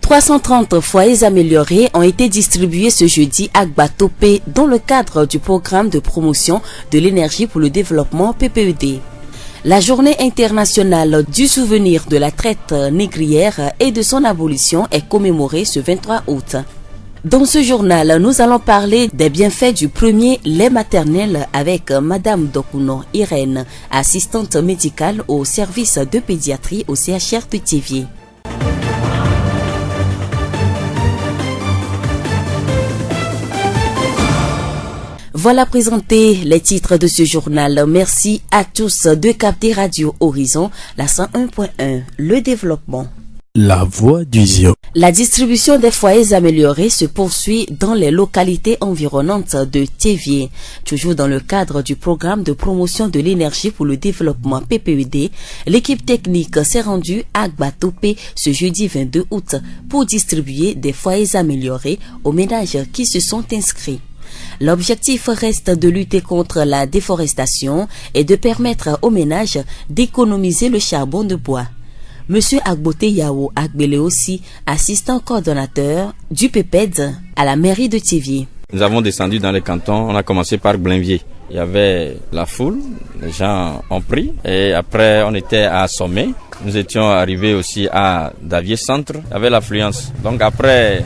330 foyers améliorés ont été distribués ce jeudi à Gbatopé dans le cadre du programme de promotion de l'énergie pour le développement PPED. La journée internationale du souvenir de la traite négrière et de son abolition est commémorée ce 23 août. Dans ce journal, nous allons parler des bienfaits du premier lait maternel avec Madame Dokuno Irène, assistante médicale au service de pédiatrie au CHR de Thiéviers. Voilà présentés les titres de ce journal. Merci à tous de capter Radio Horizon, la 101.1, le développement. La voix du Zion. La distribution des foyers améliorés se poursuit dans les localités environnantes de Thiéviers. Toujours dans le cadre du programme de promotion de l'énergie pour le développement PPED, l'équipe technique s'est rendue à Gbatopé ce jeudi 22 août pour distribuer des foyers améliorés aux ménages qui se sont inscrits. L'objectif reste de lutter contre la déforestation et de permettre aux ménages d'économiser le charbon de bois. Monsieur Agbote Yao Agbele aussi, assistant coordonnateur du PPED à la mairie de Thiéviers. Nous avons descendu dans les cantons, on a commencé par Blainviers. Il y avait la foule, les gens ont pris et après on était à Sommet. Nous étions arrivés aussi à Davier Centre, il y avait l'affluence. Donc après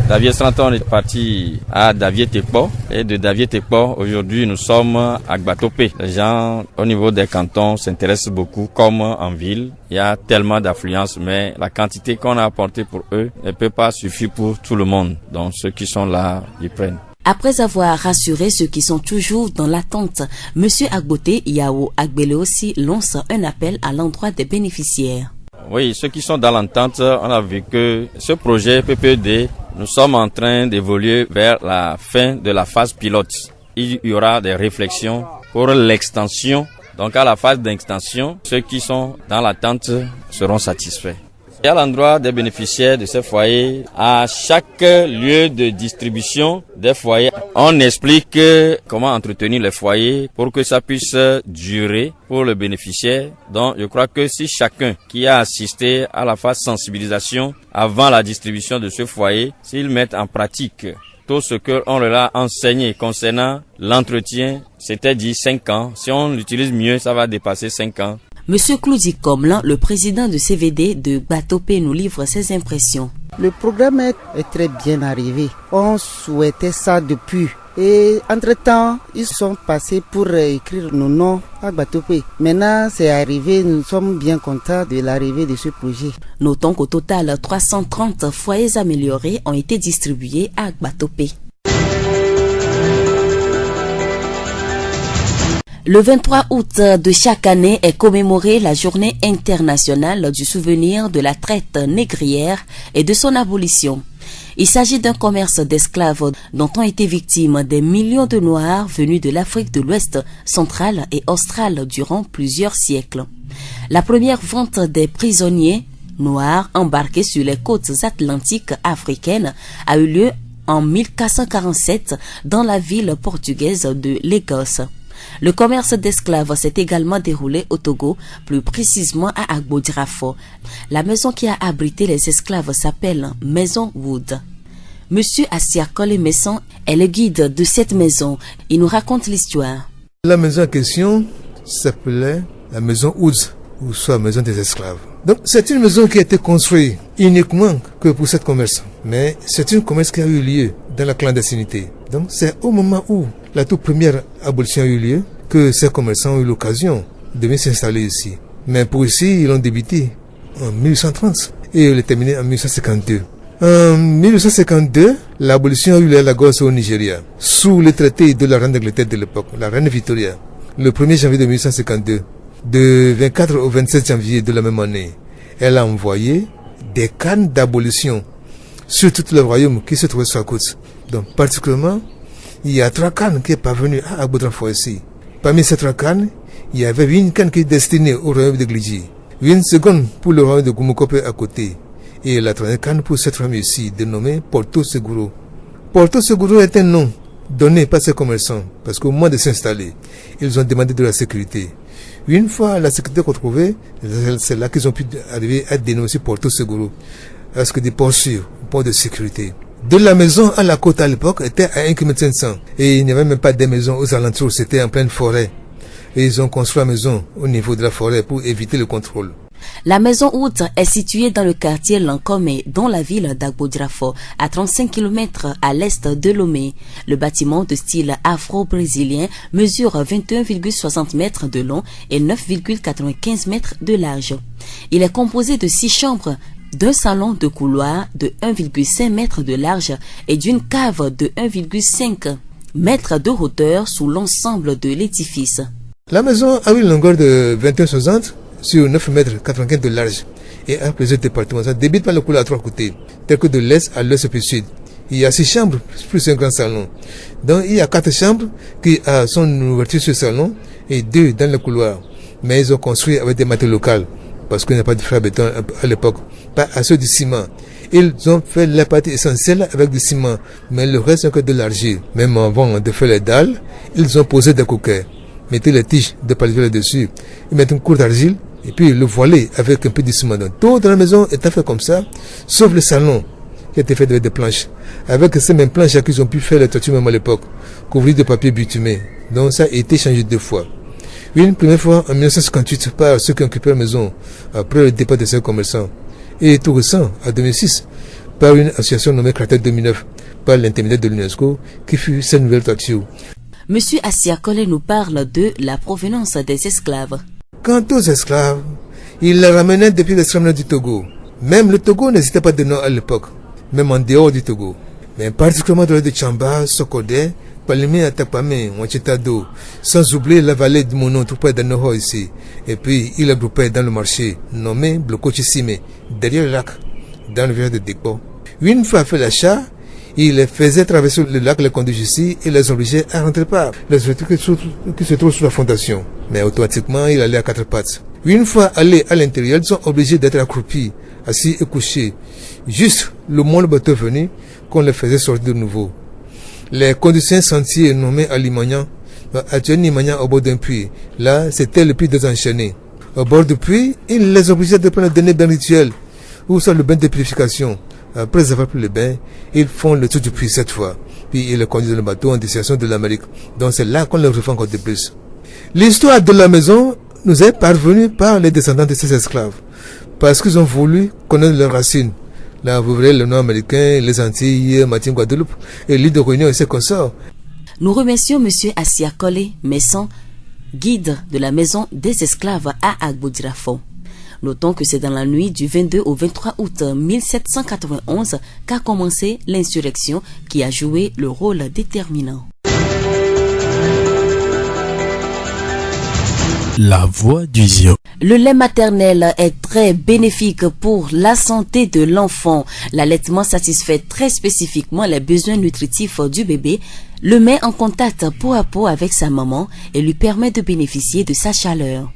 Davier Centre, on est parti à Davier Tekpo et de Davier Tekpo, aujourd'hui nous sommes à Gbatopé. Les gens au niveau des cantons s'intéressent beaucoup comme en ville. Il y a tellement d'affluence, mais la quantité qu'on a apportée pour eux ne peut pas suffire pour tout le monde. Donc ceux qui sont là, ils prennent. Après avoir rassuré ceux qui sont toujours dans l'attente, Monsieur Agbote Yao Agbele aussi lance un appel à l'endroit des bénéficiaires. Oui, ceux qui sont dans l'attente, on a vu que ce projet PPED, nous sommes en train d'évoluer vers la fin de la phase pilote. Il y aura des réflexions pour l'extension. Donc à la phase d'extension, ceux qui sont dans l'attente seront satisfaits. Et à l'endroit des bénéficiaires de ces foyers, à chaque lieu de distribution des foyers, on explique comment entretenir les foyers pour que ça puisse durer pour le bénéficiaire. Donc je crois que si chacun qui a assisté à la phase sensibilisation avant la distribution de ce foyer, s'ils mettent en pratique tout ce qu'on leur a enseigné concernant l'entretien, c'était dit 5 ans. Si on l'utilise mieux, ça va dépasser 5 ans. Monsieur Cloudi Komlan, le président de CVD de Gbatopé, nous livre ses impressions. Le programme est très bien arrivé. On souhaitait ça depuis. Et entre-temps, ils sont passés pour écrire nos noms à Gbatopé. Maintenant, c'est arrivé, nous sommes bien contents de l'arrivée de ce projet. Notons qu'au total, 330 foyers améliorés ont été distribués à Gbatopé. Le 23 août de chaque année est commémorée la journée internationale du souvenir de la traite négrière et de son abolition. Il s'agit d'un commerce d'esclaves dont ont été victimes des millions de Noirs venus de l'Afrique de l'Ouest, centrale et australe durant plusieurs siècles. La première vente des prisonniers noirs embarqués sur les côtes atlantiques africaines a eu lieu en 1447 dans la ville portugaise de Lagos. Le commerce d'esclaves s'est également déroulé au Togo, plus précisément à Agbodirafo. La maison qui a abrité les esclaves s'appelle Maison Wood. Monsieur Assia Kole-Messon est le guide de cette maison. Il nous raconte l'histoire. La maison en question s'appelait la Maison Wood, ou soit Maison des esclaves. Donc c'est une maison qui a été construite uniquement que pour cette commerce. Mais c'est une commerce qui a eu lieu dans la clandestinité. Donc c'est au moment où la toute première abolition a eu lieu que ces commerçants ont eu l'occasion de venir s'installer ici. Mais pour ici, ils l'ont débuté en 1830 et ils l'ont terminé en 1852. En 1852, l'abolition a eu lieu à Lagos au Nigeria, sous le traité de la reine d'Angleterre de l'époque, la reine Victoria, le 1er janvier de 1852. De 24 au 27 janvier de la même année, elle a envoyé des cannes d'abolition sur tout le royaume qui se trouvait sur la côte. Donc particulièrement, il y a 3 cannes qui est parvenues à Agbodirafo ici. Parmi ces 3 cannes, il y avait une canne qui est destinée au royaume de Glidji, une seconde pour le royaume de Gumukope à côté, et la 3e canne pour cette famille ici, dénommée Porto Seguro. Porto Seguro est un nom donné par ces commerçants, parce qu'au moment de s'installer, ils ont demandé de la sécurité. Une fois la sécurité retrouvée, c'est là qu'ils ont pu arriver à dénoncer Porto Seguro. avec des ports sûrs, ports de sécurité. De la maison à la côte à l'époque était à 1,5 km et il n'y avait même pas des maisons aux alentours, c'était en pleine forêt. Et ils ont construit la maison au niveau de la forêt pour éviter le contrôle. La maison Oud est située dans le quartier Lankome, dans la ville d'Agbodrafo, à 35 km à l'est de Lomé. Le bâtiment de style afro-brésilien mesure 21,60 mètres de long et 9,95 mètres de large. Il est composé de 6 chambres, d'un salon de couloir de 1,5 mètre de large et d'une cave de 1,5 mètre de hauteur sous l'ensemble de l'édifice. La maison a une longueur de 21,60 sur 9 mètres 95 de large et a plusieurs départements. Ça débute par le couloir à 3 côtés, tel que de l'est à l'ouest puis sud. Il y a 6 chambres plus un grand salon. Donc il y a 4 chambres qui sont ouverture sur le salon et 2 dans le couloir. Mais ils ont construit avec des matériaux locaux parce qu'il n'y a pas de fer à béton à l'époque, pas à ceux du ciment. Ils ont fait la partie essentielle avec du ciment, mais le reste c'est que de l'argile. Même avant de faire les dalles, ils ont posé des coquets. Mettez les tiges de palivre dessus, ils mettent une courte d'argile et puis le voiler avec un peu de ciment. Donc, tout dans la maison est fait comme ça, sauf le salon qui a été fait avec des planches. Avec ces mêmes planches qu'ils ont pu faire les toitures même à l'époque, couvrir de papier bitumé. Donc ça a été changé 2 fois. Une première fois en 1958 par ceux qui occupaient la maison après le départ de ces commerçants. Et tout récent, en 2006, par une association nommée Cratère 2009, par l'intermédiaire de l'UNESCO, qui fut cette nouvelle toiture. Monsieur Assiakole nous parle de la provenance des esclaves. Quant aux esclaves, ils les ramenaient depuis l'extrême nord du Togo. Même le Togo n'hésitait pas de nom à l'époque, même en dehors du Togo. Mais particulièrement dans les de Tchamba, Sokodé, Palimé, Atapame, Ouachitado, sans oublier la vallée de Mono, tout près d'Anoho ici. Et puis, il est groupé dans le marché, nommé Blokochissime, derrière le lac, dans le village de Dekpo. Une fois fait l'achat, il les faisait traverser le lac, les conduisait ici et les obligeait à rentrer par les structures qui se trouvent sous la fondation. Mais automatiquement, il allait à 4 pattes. Une fois allés à l'intérieur, ils sont obligés d'être accroupis, assis et couchés. Juste le moment le bateau venu, qu'on les faisait sortir de nouveau. Les conduisants sentiers nommés à Limagnan, à Limagnan au bord d'un puits. Là, c'était le puits désenchaîné. Au bord du puits, il les obligeait de prendre le dernier bain rituel, ou soit le bain de purification. Après avoir pris le bain, ils font le tour du puits 7 fois. Puis ils le conduisent dans le bateau en destination de l'Amérique. Donc c'est là qu'on le refait encore de plus. L'histoire de la maison nous est parvenue par les descendants de ces esclaves. Parce qu'ils ont voulu connaître leurs racines. Là, vous verrez le nom américain, les Antilles, Martinique, Guadeloupe, et l'île de Réunion et ses consorts. Nous remercions Monsieur Assiakole Messon, guide de la maison des esclaves à Agbodrafo. Notons que c'est dans la nuit du 22 au 23 août 1791 qu'a commencé l'insurrection qui a joué le rôle déterminant. La voix du Zion. Le lait maternel est très bénéfique pour la santé de l'enfant. L'allaitement satisfait très spécifiquement les besoins nutritifs du bébé, le met en contact peau à peau avec sa maman et lui permet de bénéficier de sa chaleur.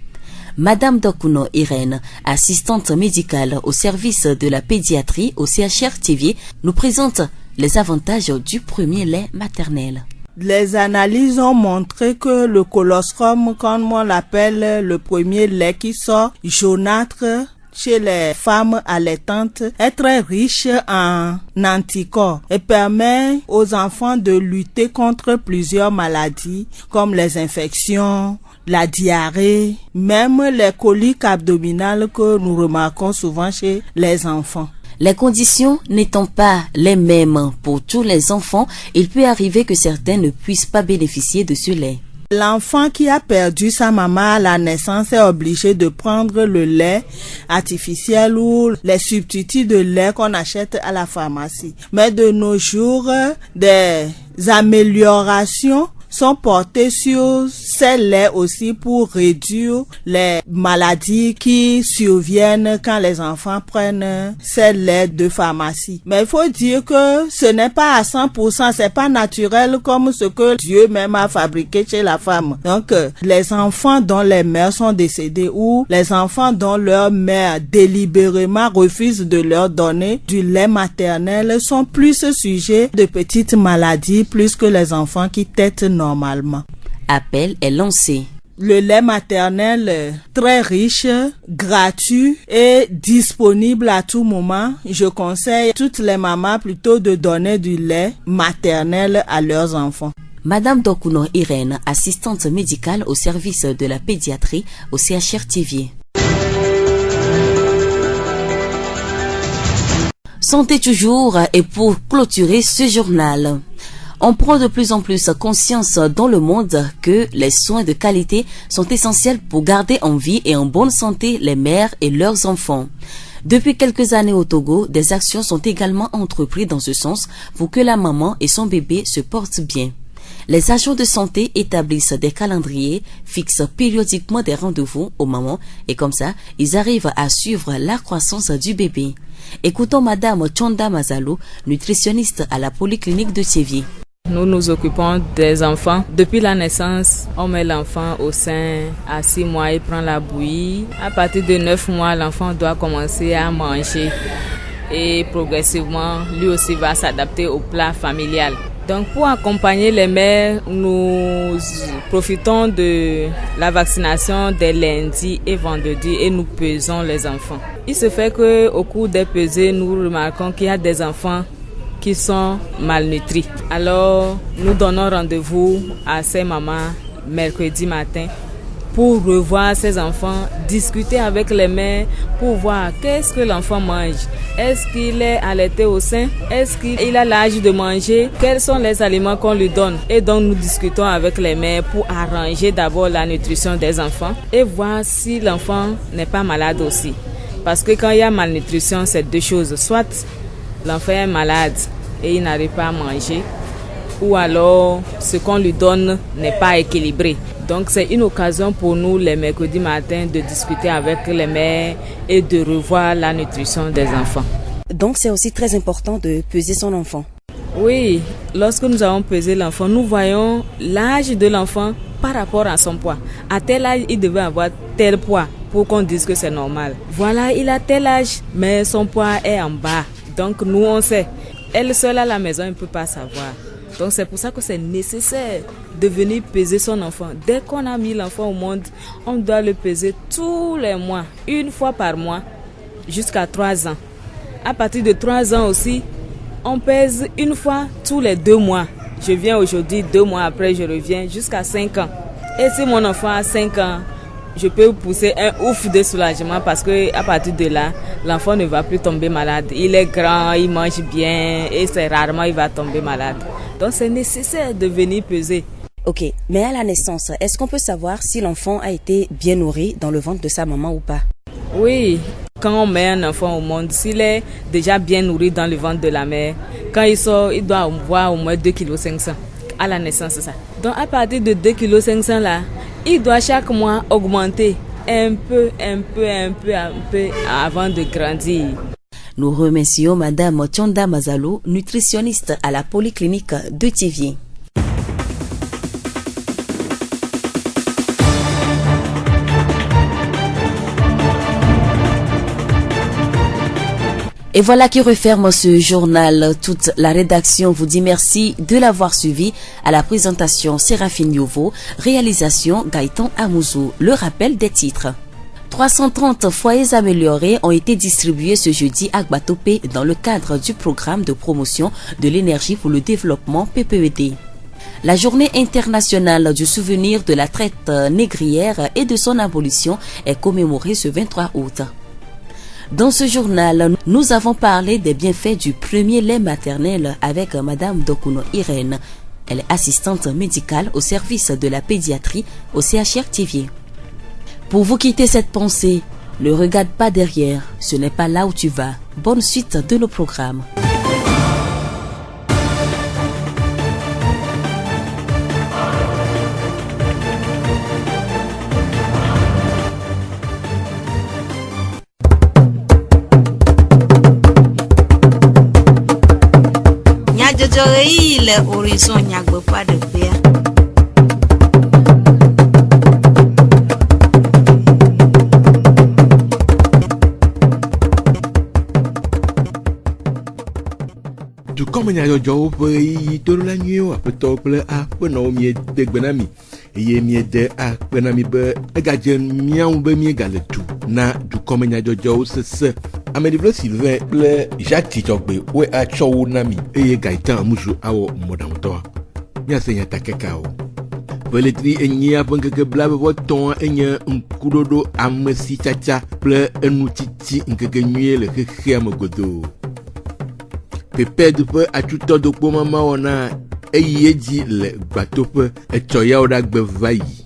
Madame Dokuno Irène, assistante médicale au service de la pédiatrie au CHR Thiviers, nous présente les avantages du premier lait maternel. Les analyses ont montré que le colostrum, comme on l'appelle, le premier lait qui sort jaunâtre chez les femmes allaitantes, est très riche en anticorps et permet aux enfants de lutter contre plusieurs maladies comme les infections, la diarrhée, même les coliques abdominales que nous remarquons souvent chez les enfants. Les conditions n'étant pas les mêmes pour tous les enfants, il peut arriver que certains ne puissent pas bénéficier de ce lait. L'enfant qui a perdu sa maman à la naissance est obligé de prendre le lait artificiel ou les substituts de lait qu'on achète à la pharmacie. Mais de nos jours, des améliorations sont portés sur ces laits aussi pour réduire les maladies qui surviennent quand les enfants prennent ces laits de pharmacie. Mais il faut dire que ce n'est pas à 100%, c'est pas naturel comme ce que Dieu même a fabriqué chez la femme. Donc, les enfants dont les mères sont décédées ou les enfants dont leur mère délibérément refuse de leur donner du lait maternel sont plus sujets de petites maladies plus que les enfants qui têtent normalement. Appel est lancé. le lait maternel très riche, gratuit et disponible à tout moment. Je conseille toutes les mamans plutôt de donner du lait maternel à leurs enfants. Madame Dokuno Irène, assistante médicale au service de la pédiatrie au CHR Thiviers. Santé toujours, et pour clôturer ce journal, on prend de plus en plus conscience dans le monde que les soins de qualité sont essentiels pour garder en vie et en bonne santé les mères et leurs enfants. Depuis quelques années au Togo, des actions sont également entreprises dans ce sens pour que la maman et son bébé se portent bien. Les agents de santé établissent des calendriers, fixent périodiquement des rendez-vous aux mamans et comme ça, ils arrivent à suivre la croissance du bébé. Écoutons Madame Chonda Mazalo, nutritionniste à la polyclinique de Thiviers. Nous nous occupons des enfants. Depuis la naissance, on met l'enfant au sein. À 6 mois, il prend la bouillie. À partir de 9 mois, l'enfant doit commencer à manger. Et progressivement, lui aussi va s'adapter au plat familial. Donc pour accompagner les mères, nous profitons de la vaccination des lundis et vendredis et nous pesons les enfants. Il se fait qu'au cours des pesées, nous remarquons qu'il y a des enfants qui sont malnutris. Alors nous donnons rendez-vous à ces mamans mercredi matin pour revoir ces enfants, discuter avec les mères pour voir qu'est-ce que l'enfant mange. Est-ce qu'il est allaité au sein? Est-ce qu'il a l'âge de manger? Quels sont les aliments qu'on lui donne? Et donc nous discutons avec les mères pour arranger d'abord la nutrition des enfants et voir si l'enfant n'est pas malade aussi. Parce que quand il y a malnutrition, c'est deux choses. Soit l'enfant est malade et il n'arrive pas à manger, ou alors ce qu'on lui donne n'est pas équilibré. Donc c'est une occasion pour nous les mercredis matins de discuter avec les mères et de revoir la nutrition des enfants. Donc c'est aussi très important de peser son enfant. Oui, lorsque nous avons pesé l'enfant, nous voyons l'âge de l'enfant par rapport à son poids. À tel âge, il devait avoir tel poids pour qu'on dise que c'est normal. Voilà, il a tel âge, mais son poids est en bas. Donc nous on sait. Elle seule à la maison, elle ne peut pas savoir. Donc c'est pour ça que c'est nécessaire de venir peser son enfant. Dès qu'on a mis l'enfant au monde, on doit le peser tous les mois, une fois par mois, jusqu'à 3 ans. À partir de 3 ans aussi, on pèse une fois tous les 2 mois. Je viens aujourd'hui, 2 mois après, je reviens jusqu'à 5 ans. Et si mon enfant a 5 ans, je peux pousser un ouf de soulagement parce que à partir de là, l'enfant ne va plus tomber malade. Il est grand, il mange bien et c'est rarement il va tomber malade. Donc c'est nécessaire de venir peser. Ok, mais à la naissance, est-ce qu'on peut savoir si l'enfant a été bien nourri dans le ventre de sa maman ou pas? Oui, quand on met un enfant au monde, s'il est déjà bien nourri dans le ventre de la mère, quand il sort, il doit avoir au moins 2,5 kg. À la naissance, c'est ça. Donc à partir de 2,5 kg là, il doit chaque mois augmenter un peu avant de grandir. Nous remercions Madame Chonda Mazalo, nutritionniste à la polyclinique de Thiviers. Et voilà qui referme ce journal. Toute la rédaction vous dit merci de l'avoir suivi. À la présentation, Séraphine Yovo, réalisation Gaëtan Amouzou. Le rappel des titres. 330 foyers améliorés ont été distribués ce jeudi à Gbatope dans le cadre du programme de promotion de l'énergie pour le développement PPED. La journée internationale du souvenir de la traite négrière et de son abolition est commémorée ce 23 août. Dans ce journal, nous avons parlé des bienfaits du premier lait maternel avec Madame Dokuno Irène. Elle est assistante médicale au service de la pédiatrie au CHR Thiviers. Pour vous quitter cette pensée, ne regarde pas derrière, ce n'est pas là où tu vas. Bonne suite de nos programmes. Le horizon nyagbe pas de béa. De comme dukɔmenya dzɔdzɔwo ƒe yi toɖola nyuiwo aƒetɔ kple aƒenɔwo miede gbe na mi eye miede akpe na mi be egadze miawo be miegale du na dukɔmenya dzɔdzɔwo sese. Ameɖiƒle Sylvain kple Jacques Dzɔgbe wo atsɔ wo na mi eye Gaëtan Amuzu awɔ mɔɖaŋutɔa. Miase nya takekawo. Veletri enyia ƒe ŋkeke blavevɔtɔ̃ enye ŋkuɖoɖo amesitsatsa kple enutsitsi ŋkeke nyuie le xexea me godoo. Peped ƒe atutɔdokpo mama wɔna eyi edzi le gbatoƒe etsɔ yawo ɖe agbe va yi.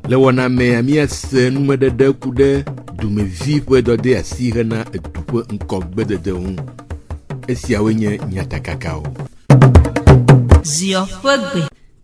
Le wɔna mea miase numeɖeɖe ku ɖe dumevi ƒe dɔde asi hena edu ƒe ŋkɔgbedede ŋu. Esiawoe nye nyatakakawo. Zio ƒe gbe.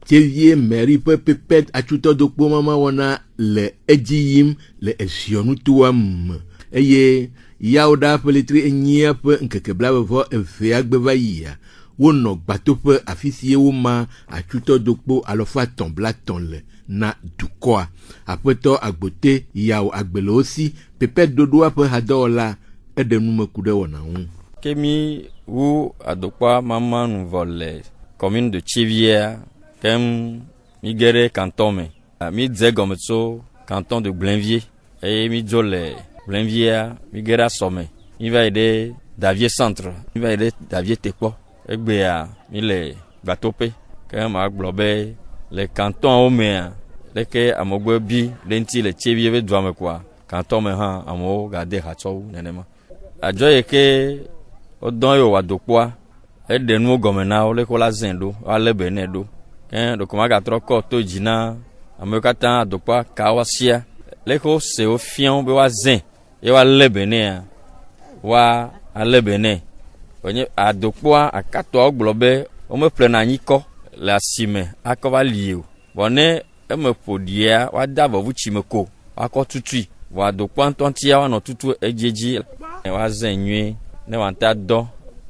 Tevie Mary ƒe Peped atutɔdokpo mama wɔna le edzi yim le eziɔnutoa me eye yawo ɖa ƒe letri enyia ƒe ŋkeke blavevɔ evea gbe va yia. Wonɔ gbatoƒe afi si woma atutɔdokpo 330 le na dukɔa. Aƒetɔ Agbote yawo agbelewo si Peped dodoa ƒe hadɔwɔla eɖe numeku ɖe wɔna ŋu. Kemi wu adokpa mama nuvɔ le commune de Tchevière kem mi ge ɖe canton me. Mi dze gɔme tso canton de Blainvier eye mi dzo le Blainvier mi ge ɖe asɔme. Mi va yi ɖe Davier centre, mi va yi ɖe Davier tekpɔ. Egbea mi le gbatoƒe ke ma gblɔ be le cantonwo mea leke amegbe bi ɖe ŋuti le Tchevier ƒe dua me koa canton me hã amewo gade hatsɔwu nenema. Adzɔ yi ke wodɔ ye wòadokpoa eɖe nuwo gɔme na wo leke wola zẽ ɖo woalé be nɛ ɖo. Ke ɖeko magatrɔ kɔ to dzi na amewo katã adokpoa ka woasia leke wose wo fia be woazẽ ye woalé be nɛa woalé be nɛ. Wonye adokpoa akatɔwo gblɔ be womeƒlena anyi kɔ le asime akɔ va li o. Vɔ ne eme ƒoɖia woade avɔvu tsime ko woakɔ tutui. Vɔ adokpoa ŋutɔntia woanɔ tutu edziedzi woazẽ nyuie ne wòanta dɔ.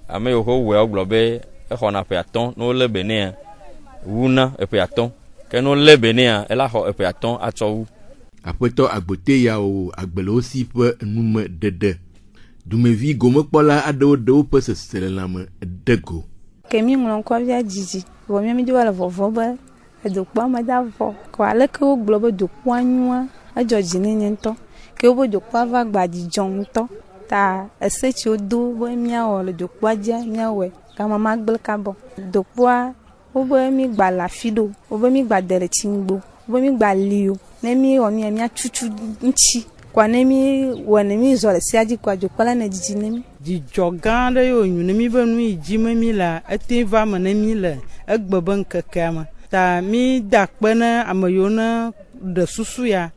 Ame yiwo wɔe gblɔ be exɔna ƒe 5 ne wolé be nɛa wuna eƒe 5 ke ne wolé be nɛa ela xɔ eƒe 5 atsɔ wu. Aƒetɔ Agbote yawo agbelewo si ƒe nume ɖeɖe. Dumevi gomekpɔla aɖewo ɖe woƒe seselelãme de go. Ke mi ŋlɔ ŋkɔvia dzidzi vɔ mi dzo le vɔvɔ be edokpoa me da vɔ ko aleke wo gblɔ be dokpoa nyua edzɔ dzi ne nye ŋutɔ ke wo be dokpoa va gbadidzɔ ŋutɔ ta esetsi wodo be miawɔ le dokpoa dzia miawɔe kama ma gble kabɔ dokpoa wo be mi gba le afi ɖo wo be mi gba de le tsi ŋgbo wo be mi gba li o ne mi wɔ mia tutu ŋtsi kwa ne mi wɔ ne mi zɔ le sia dzi kwa dokpoa la ne dzidzi ne mi. Dzidzɔ gã aɖe yo nyu ne mi be nu yi dzi me mi le ete va me ne mi le egbe be ŋkekea me ta mi da kpe ne ame yiwo ne ɖe susu ya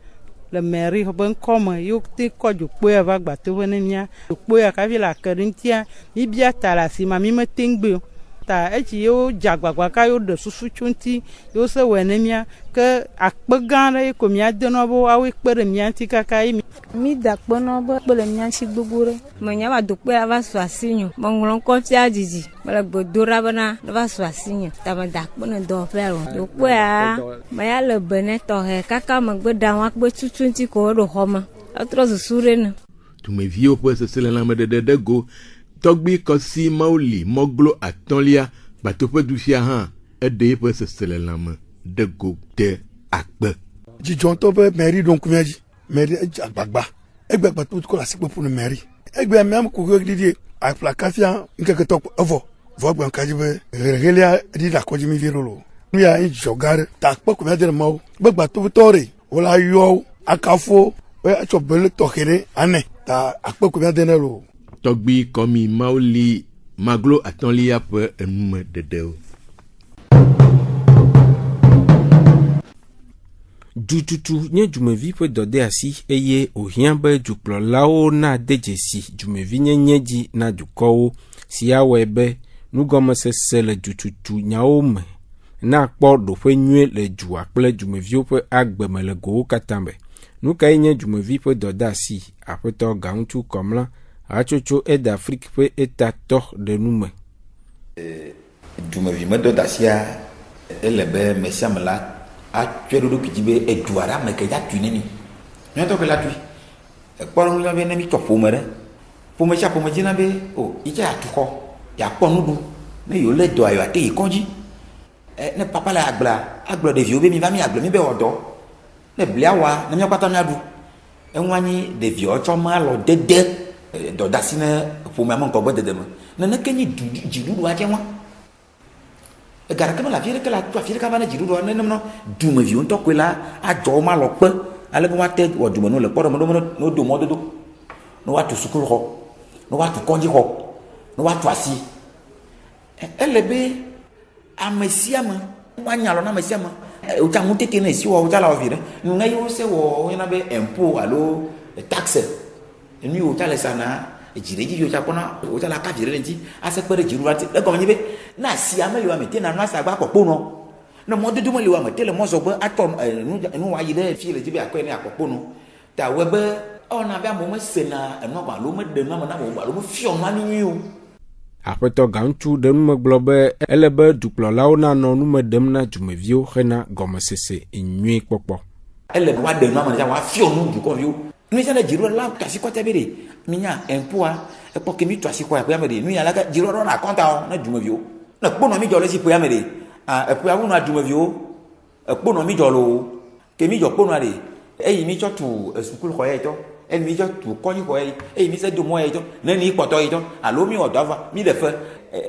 le Mary be ŋkɔme yiwo te kɔ dokpo ya va gbatoƒe ne mia dokpo ya kafi le ake ɖe ŋutia mi bia ta le asi ma mi mete ŋgbe o ta etsi yewo dze agbagba ka yewo ɖe susu tso ŋuti yewo se wɔe ne mia ke akpe gã aɖe ko miade nɔ be woawoe kpe ɖe mia ŋuti kaka yi mi da kpe nɔ be kpe le mia ŋuti gbogbo ɖe. Menya ba dokpo ya va su asi nyo meŋlɔ ŋkɔfia dzidzi mele gbe do ɖa bena ne va su asi nyo ta me da kpe ne dɔwɔƒea lo dokpo ya meya le be ne tɔxɛ kaka megbe ɖa ŋu akpe tutu ŋuti ko woɖo xɔ me etrɔ susu ɖe ne. Dumeviwo ƒe seselelãme ɖeɖe ɖe go tɔgbi kɔsi mauli mɔglo 5 gbatoƒe dufia hã eɖe eƒe seselelãme ɖe go de akpe. Dzidzɔntɔ be Mary ɖo ŋkumia dzi Mary edze agbagba egbe gbatoƒe kɔ le asikpeƒo ne Mary egbe miam kuku ɖiɖi aƒla kafia ŋkeketɔ evɔ vɔ gbe kadzi be helia ɖi ɖe akɔdzi mi vi ɖo nu ya dzidzɔ gã aɖe ta akpe ko mia de mawo be gbatoƒetɔ re wola yɔ akafo be atsɔ bele tɔxɛ ɖe ane ta akpe ko mia de ne lo. Tɔgbi kɔmi mauli maglo 5 ƒe enume ɖeɖewo. Dututu nye dumevi ƒe dɔde asi eye wòhiã be dukplɔlawo na de dzesi dumevi nyenye dzi na dukɔwo si awɔe be nugɔmesese le dututu nyawo me na kpɔ ɖoƒe nyuie le dua kple dumeviwo ƒe agbe me le gowo katã me. Nu kae nye dumevi ƒe dɔde asi? Aƒetɔ Gaŋutu Kɔmla hatsotso d'Afrique ƒe etatɔ ɖe nu me. Dumevi me dɔde asia ele be mesiame la atsɔe ɖo ɖokui dzi be edu aɖe me ke ya tui ne mi míatɔ ke la tui ekpɔ nu be ne mi tsɔ ƒome ɖe ƒome sia ƒome dzina be o yi tse atukɔ yakpɔ nuɖu mais yo le do ayo ate yi konji ne papa la agble de vieux be mi va mi agble mi be odo ne blia wa ne mi kwata mi adu enwanyi de vieux cho ma lo dede do dasine pour maman ko bo dede mo ne kenyi jidu wa kenwa gara kama la fiere que la toi fiere ka bana jidu do ne no du me vieux to ko la a jo ma lo pe ale bo wa te wo du mo no le podo mo no do mo do no wa to sukulu ho no wa to konji ho no wa to asi elebe amesiama wanyalo na amesiama uta mutete na si wo uta la ovire ngai wo se wo yana be impôt alo taxe ni uta le sana jireji yo cha kona uta la ka vire nti ase pere jiru ati e ko nyibe na si ame yo amete na sa gba popo no no mo dudu mo le wa mete le mo so gbe aton nu wa yi de fi le jibe akwe ni apopo no ta we be ona ba mo mo se na no ba lo mo de na mo ba lo mo fi on ma ni yo Aƒetɔ Gantsu ɖe nume gblɔ be ele be dukplɔlawo nanɔ nume ɖem na dumeviwo hena gɔmesese nyui kpɔkpɔ. Ele be wa ɖe nua me ne wa fio nu dukɔviwo. Nu sia ne dziro la to asi kɔtɛ be de minya impôt ekpɔ ke mi to asi kɔ ya me de nu ya la ka dziro ɖo na kɔnta o na dumeviwo. Ne kpɔnɔ mi dzɔ le si po ya me de epo ya wona dumeviwo ekpɔnɔ mi dzɔ lo ke mi dzɔ kpɔnɔ de eyi mi tsɔ tu sukulu xɔ ya etɔ elle mi tu konyi ko mi se do mo ejo ne ni poto ejo alo mi odava mi de fe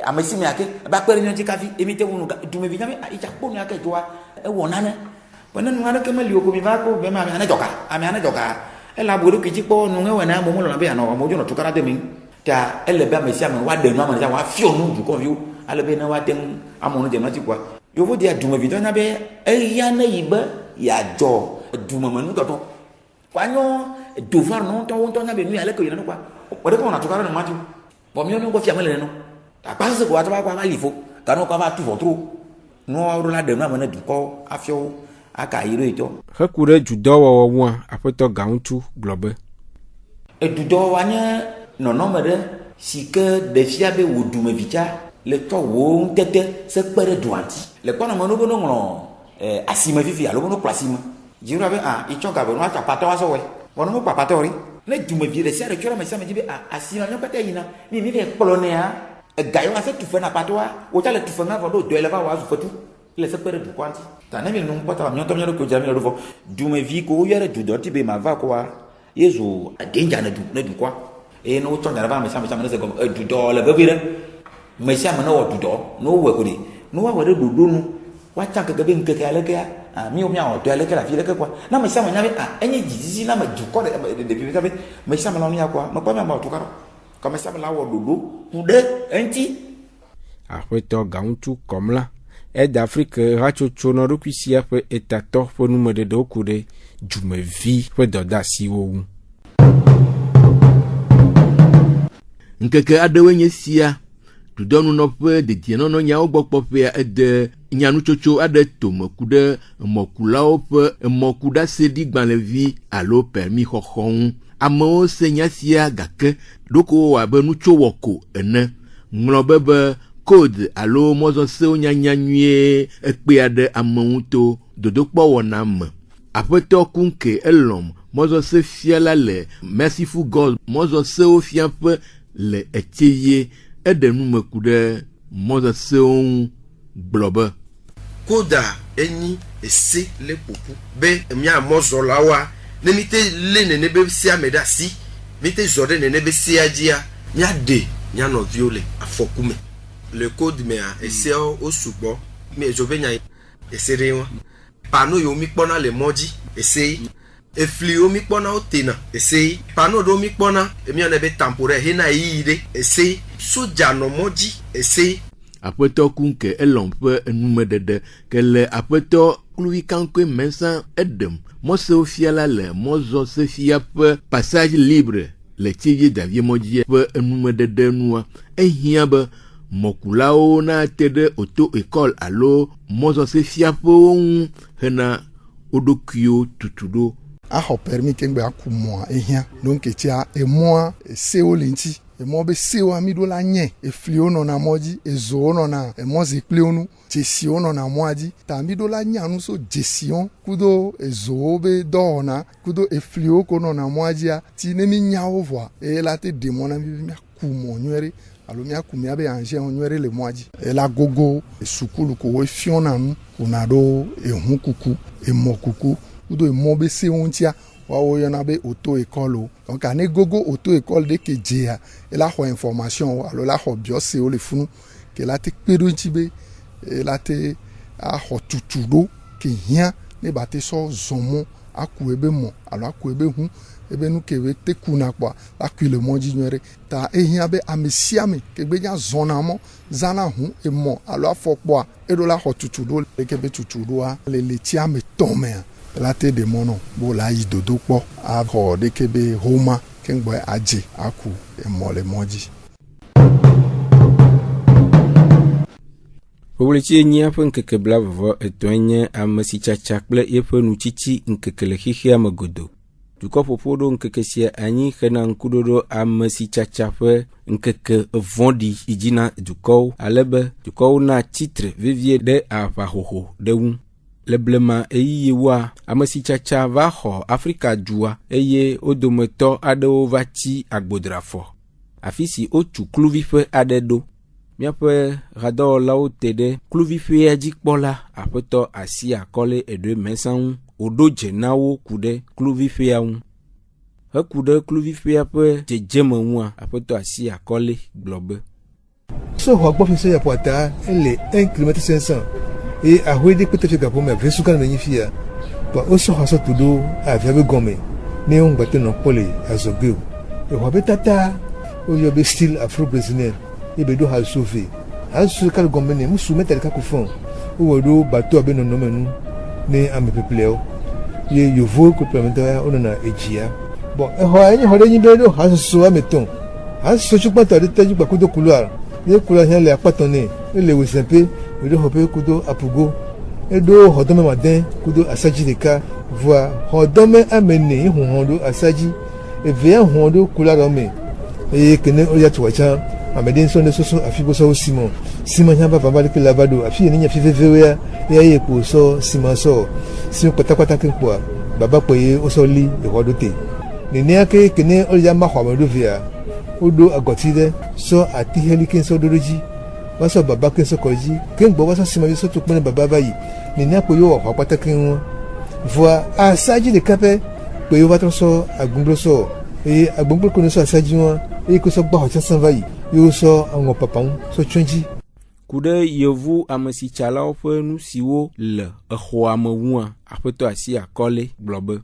amesi mi ake ba pere ni ti kafi emi te wonu du me bi nyame icha po mi ake joa e wona ne bona nu ana ke mali o ko mi va ko be ma ana joka e la bodo ki ti po nu nge wona mo mo lo be ana mo jo no to kara de mi ta ele be amesi am wa de nu am ja wa fi onu du ko vi ale be na wa den amonu de ma ti kwa yo vo dia du me bi do na be e ya na yibe ya jo du me manu to to kwanyo devoir non to na be nu ale ko yina no kwa o de ko na to kara no maju bo mi no go fi amale no ta pa se ko ata kwa malifo ka no kwa ba tu votro no ro la de nu amana du ko afio aka yiro ito heku ɖe dudɔwɔwɔ ŋua aƒetɔ Gantsu gblɔ be edudɔwɔwa nye nɔnɔme ɖe si ke ɖevia be wò dumevitsa le tɔ wo ŋutete se kpe ɖe dua ŋuti le kpɔnɔme no be no ŋlɔ asime fifi alo be no kplɔ asime dziro be itsɔ gabe no atsa patɔ asɔ wɔe wɔn mo kpa patɔ ri ne dumevi ɖe sia ɖe tsɔ ɖe me sia me dzi be asime nyɔ kpɛtɛ yina mi mi bɛ kplɔ nea ega yɔ ase tufe na patɔa wotsa le tufe ŋa vɔ ɖo dɔe le va wɔ azu fetu le se kpe ɖe dukɔa ŋuti ta ne mi nu kpɔta mi ŋutɔ mi ɖo kodza mi ɖo fɔ dumevi ko woyɔ ɖe dudɔ ti be ma va koa yezu danger ne dukɔa eye ne wotsɔ nya ɖe va ame sia me ne se gɔme dudɔ le vevi ɖe me sia me ne wɔ dudɔ ne wowɔe ko de ne woawɔ ɖe ɖoɖo nu woatsa keke be ŋkeke alekea mi miawɔ dɔ aleke le afi leke koa na me sia me nya be enye dzizizi na me dukɔ ɖevi be me sia me la nu ya koa mekpɔ mi ama tu ka ɖo ka me sia me la wɔ ɖoɖo ku ɖe eŋuti. Aƒetɔ Gantsu kɔm la Aide Afrique hatsotso nɔ ɖokui sia ƒe etatɔ ƒe numeɖeɖewo ku ɖe dumevi ƒe dɔdeasiwo ŋu. Nkeke aɖewoe nye sia dudɔnunɔƒe dedienɔnɔ nyawo gbɔ kpɔƒea ede nyanutsotso aɖe tome ku ɖe emɔkulawo ƒe emɔkuɖaseɖigbalẽvi alo permis xɔxɔ ŋu. Amewo se nya sia gake ɖoko wowɔ abe nutso wɔ ko ene. Ŋlɔ be code alo mɔzɔsewo nyanya nyuie ekpea ɖe amewo to dodokpɔ wɔna me. Aƒetɔ Kunke elɔm mɔzɔse fiala le Merciful God mɔzɔsewo fiaƒe le etieye eɖe nume ku ɖe mɔzɔsewo ŋu gblɔ be koda enyi ese le ƒoƒu be mia mɔzɔlawoa ne mi te lé nene be sia me ɖe asi mi te zɔ ɖe nene be sia dzia miaɖe mia nɔviwo le afɔku me. Le code mea eseawo wo sugbɔ mi edzo be nya ese ɖe wa pano yiwo mi kpɔna le mɔ dzi ese efliwo mi kpɔna wo tena ese pano ɖewo mi kpɔna miane be tampo ɖe hena yiyi ɖe ese soja nɔ mɔ dzi ese. Aƒetɔ Kunke elɔm ƒe enumeɖeɖe ke le aƒetɔ kluvi kaŋkoe mesa eɖem mɔsewo fiala le mɔzɔsefia ƒe passage libre le Tiévié Davie mɔdzi ƒe enumeɖeɖe nua ehiã be mɔkulawo na te ɖe auto école alo mɔzɔsefiaƒewo ŋu hena wo ɖokuiwo tutu ɖo. Axɔ permis kengbe aku mɔa ehiã donc etsia emɔa sewo le ŋuti emɔ be sewoa mi ɖo la nye efliwo nɔna mɔ dzi ezowo nɔna emɔzikpliwo nu dzesiwo nɔna mɔa dzi ta mi ɖo la nya nu so dzesiwo kudo ezowo be dɔwɔna kudo efliwo ko nɔna mɔa dzia ti ne mi nyawo vɔa eye la te ɖe mɔ na mi be miaku mɔ nyuie ɖe alo miaku miabe anje onywere le moaji ela gogo sukulu ko we fiona nu unado ehun kuku emo kuku udo emo be se wontia wa wo yona be auto école donc ane gogo auto école de ke jea ela ho information alo la ho biose o le funu ke la te pedo ntibe ela te a ho tutudo ke hia ne bate so zomo aku ebe mo alo aku ebe hu ebe nu kewe te kuna kwa la ku le monji nwere ta ehia be amesiame ke gbeja zona mo zana hu e mo alo afokwa edo la ho tutudo le kebe tutudo a le tiame tome la te de mono bo la yi dodo po a ho de kebe homa kengbo aje aku e mo le monji Publici nya pen keke blavo etonye amasichacha kple yepe nuchichi nkekele hihia magodo. Duko popodo nkekesia anyi khena nkudodo amasichacha fe nkeke vondi ijina duko alebe duko na titre vivie de avahoho dewu. Leblema eyiwa amasichacha va ho Afrika jua eye odometo adewo vati agbodrafo. Afisi otu kluvife adedo. Miape rado lao tede kluvife ajikpola apeto asi akole edwe mesan odo jenawo kude kluvife awu he kude kluvife ape jejeme wa apeto asi akole globe so ho agbo fese ya poata ele 1 km 500 et a huide peut être gapo me vesuka na nyifia ba oso haso tudo avia gome ne on gbate no pole azogeu e ho betata o yo be style afro brésilien ebe do ha sofi ha su kal gombe ne musu metel ka ko fon o wodo bato abe no nomenu ne ame pepleo ye yovo ko plementa ona na ejia bon e ho anyi ho de nyi be do ha so ameton ha so chukpa ta de taju pa kudo couloir ye couloir hen le apaton ne le wesempe we do hope kudo apugo e do hodome maden kudo asaji de ka voir hodome amene hu hondo asaji e via hondo couloir me e kene o ya tuacha amedin so ne so afibo so simon nyamba baba ke labado afi ni nya fifewe ya ye ko so simon so sim kwata ke kwa baba ko ye o so li e hodote ni ne ake kene o ya ma hwamado via odo agotide so ati helikin so doroji waso baba ke so koji ken gbo waso simon so to pone baba bayi ni ne ko yo hwa kwata ke won voa asaji de kape ko yo watro so agbungro so e agbungro ko no so asaji won e ko so gba ho chansan bayi yo so ango papang so chunji kude yevu amesichala ofe nu siwo le exo amewua apeto asi akole globe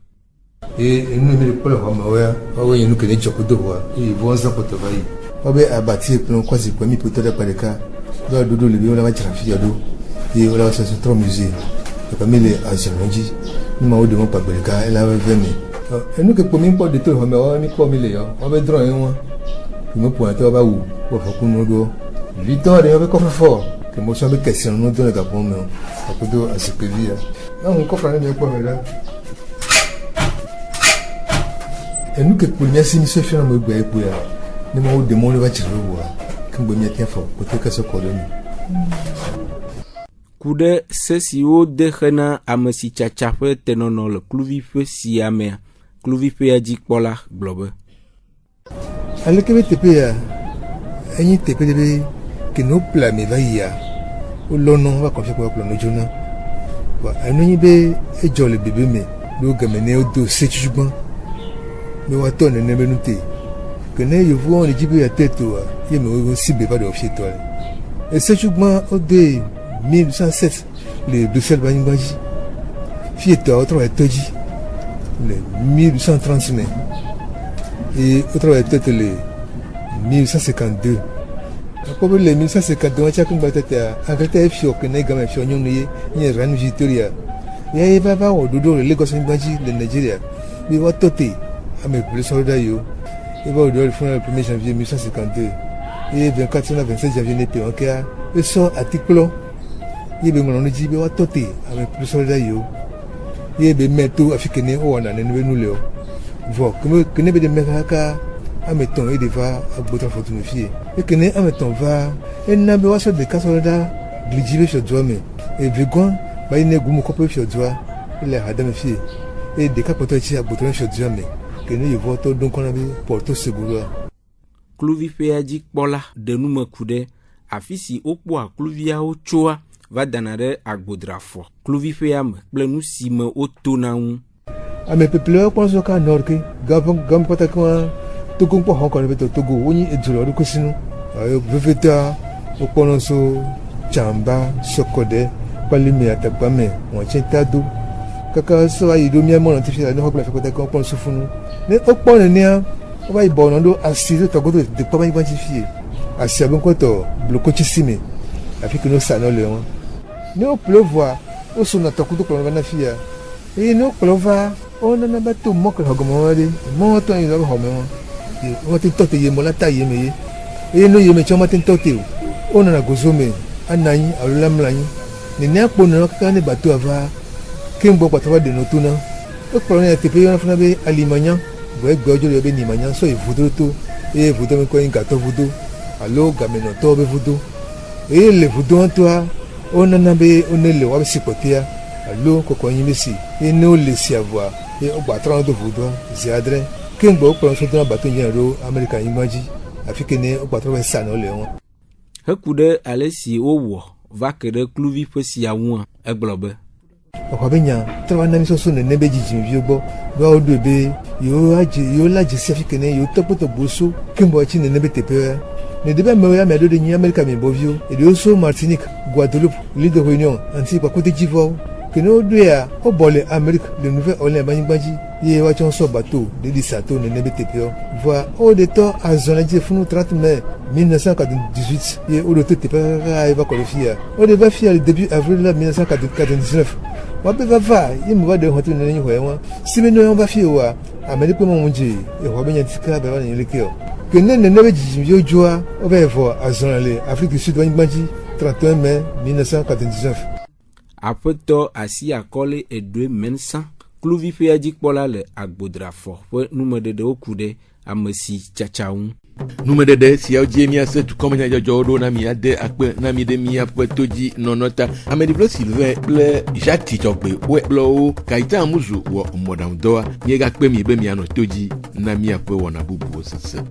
e enu mi pole ho mawe o yin nu kene chokudo wa e bonza poto vai obe abati plan kwasi kwa mi poto da pareka do dodo le bi wala machira fi do e wala so so musée e famille ajanji ni ma o de mo pa pareka e la vemi enu ke po mi po de to ho me o mi ko mi le yo o be dron yin won me po ate ba wu po fakunu do Victor yo be coffre fort que mo so be question no do le gabon me akodo asipevia na un coffre ne po me la enu ke po mi asimi so fira mo gba epo ya ni mo de mo le ba chiro wa ke gbo mi atiafo ko te ka so ko do ni kude sesio de khana amesi chachafe tenono le kluvife siamea kluvife ajikpola globe ale ke tepe ya enyi tepe de ke no pla me va ya o lono va confier ko no jona ba enyi be e jole bebe me do gamene o do sechuban me wa to ne benute que ne yo vo on jibe ya teto ye me o si be ba do fie to e sechuban o de 1807 le Bruxelles ba ngbaji fie to otro e toji le 1830 et autre était le 1852 comme le 1852 chaque fois tata avec fio que ne gamme fio nyonu ye ran Victoria ye baba o dodo le Lagos ngbaji le Nigeria bi wa tote ame plus soldat yo e ba o do le 1er janvier 1852 et 24 na 27 janvier ne pe onka e so article ye be ngono ji be wa tote ame plus soldat yo ye be meto africain o na ne nu le o vo que ne be de mekaka ameton e deva agbota photographier et que ne ameton va et na be waso de kasoda glijibe sur doame et vegon ba ine gumu kopo sur doa il a hadame fie et de kapoto chi agbota sur doame que ne yo voto donc on a be porto seguro kluviƒea dzikpɔla ɖe numeku ɖe afi si wokpɔa kluviawo tsoa va dana ɖe agbodrafɔ kluviƒea me kple nu si me wotona ŋu. Ame pepelewo kpɔ sɔ ka nɔr ke gam pɔtakɔ Togo kpɔ xɔ kɔ ɖe Togo wonyi edulɔ ɖo kosinu vevetɔa wokpɔ nɔ so tsamba sɔkɔɖe kpalime atakpame wɔtsɛtado kaka sɔ ayi ɖo mía mɔnɔ tifi la ne xɔ kple afɔkɔtakɔ kpɔ nɔ sufunu ne wokpɔ nenea wova yi bɔ nɔ ɖo asi ɖe tɔgɔdo dekpɔ va yi fie asia be ŋkɔtɔ blokotsi me afi ke no sa nɔ le wɔn ne wokplɔ voa wosona tɔkudo kplɔ va na fia eye ne wokplɔ va wonana ba to mɔ kele xɔgɔmɔ wa ɖe mɔtɔ yi lɔ xɔme wɔn wọ́n ti tọ́tẹ̀ yé mọ́ látà yé mi yé eye ní yé mi tí wọ́n ti tọ́tẹ̀ o ó nana gozo mi anayin alólámúláyin nìní àpò nìyẹn kankan ní bàtú àfa kí n bọ́ pàtó wá dènà tó ná ó kpọ̀rọ̀ ní ẹ̀tẹ̀pẹ́ yẹn fúnra bẹ́ alimanya bọ́ ẹgbẹ́ ọjọ́ yẹ bẹ́ nìmanya sọ ìvudo tó eye vudo mi kọ́ yin gàtọ́ vudo alo gàmìnà tọ́ bẹ́ vudo eye lè vudo wọn tó a ó nana bẹ́ ó ní lè wá bẹ́ si pọ̀tẹ́ya alo kọ̀kọ́ yin bẹ́ si eye ní ó lè si àvọ̀ eye ó gbà tọ́ra wọn tó vudo zi adrẹ́ kí n gbọ́ pẹ̀lú sọ́dún àbátó yẹn ro Amẹ́ríkà yín gbájí àfi kéne ó gbàtọ́ bẹ́ẹ̀ sànà ọ̀lẹ́ wọn. Heku ɖe ale si wowɔ va ke ɖe kluvi ƒe sia ŋua egblɔ be. Ọ̀pọ̀ bẹ́ nya tọ́wọ́ anami sọ́sọ́ nene bẹ́ dzidzi viwo gbọ́ bá wọ́n do ebe yóò la dzesi afi kéne yóò tọ́kpọ́tọ̀ gbóso kí n bọ̀ etsi nene bẹ́ teƒe ya. Nede bẹ́ mẹ́wọ́ ya mẹ́ ɖo ɖe nyi Amẹ́ríkà mi bɔ viwo eɖewo so Martinique, Guadeloupe, l'île de Réunion, Antilles kpakpọ́ d'Ivoire kene wo do ya wo bɔ le Amérique le Nouvelle-Orléans banyigbaji ye wa tsɔn sɔ bateau de di sato nene be teƒe voa wo de tɔ azɔ la dzi funu 30 mai 1998 ye wo de to teƒe kaka ye va kɔ le fi ya wo de va fi ya le début avril la 1999 wa be va ye mo va de hɔn te nene nyi hɔ wa si be no va fi wa Amérique mo mo dzi ye hɔ be nya tika be va ne le ke o kene nene be dzi yo joa wo be vɔ azɔ la le Afrique du Sud banyigbaji 31 mai 1999. Aƒetɔ asi akɔle edoe mensa kluvi ƒea dzikpɔla le agbodrafɔ ƒe numeɖeɖewo ku ɖe ame si tsatsa ŋu. Numeɖeɖe siawo dzi míase dukɔmenyadzɔdzɔwo ɖo na mi ade akpe na mi ɖe míaƒe to dzi nɔnɔ ta. Ameɖiƒle Sylvain kple Jacques Titsɔgbe woe kple wo Kaita Amuzu wɔ mɔɖaŋudɔa míegakpe mi be mianɔ to dzi na míaƒe wɔna bubuwo sese.